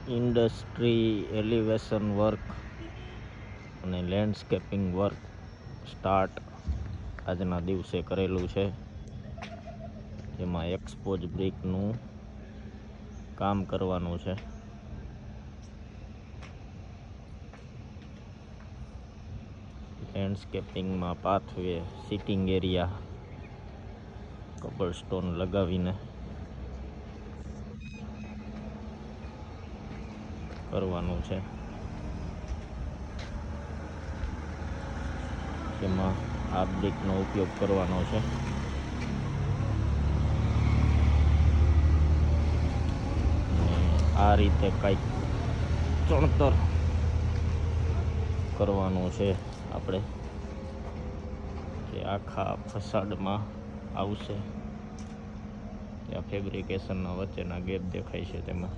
Industry elevation work અને landscaping work start આજના દિવસે કરેલું છે, જેમાં એક્સપોઝ બ્રિકનું કામ કરવાનું છે. લેન્ડસ્કેપિંગમાં પાથવે, સિટિંગ એરિયા, કબલસ્ટોન લગાવીને કરવાનું છે, જેમાં આ બ્રિકનો ઉપયોગ કરવાનો છે. આ રીતે કંઈક ચણતર કરવાનું છે આપણે, જે આખા ફસાડમાં આવશે. ત્યાં ફેબ્રિકેશનના વચ્ચેના ગેપ દેખાય છે, તેમાં